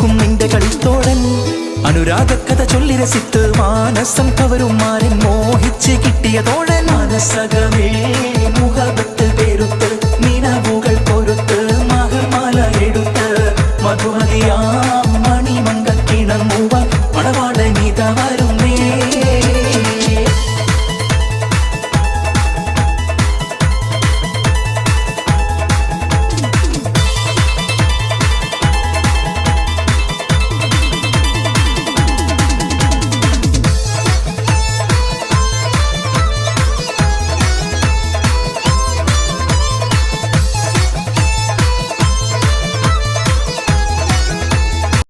നിൽക്കും നിന്റെ കളിത്തോഴൻ അനുരാഗക്കഥ ചൊല്ലി രസിത്ത് മാനസം കവരും മാരൻ മോഹിച്ച് കിട്ടിയ തോഴൻ മനസ്സകമേ മുഖത്ത് പെരുത്ത് നിലവുകൾ പൊരുത്ത് മഹർമാല എടുത്ത് മധുമതിയാ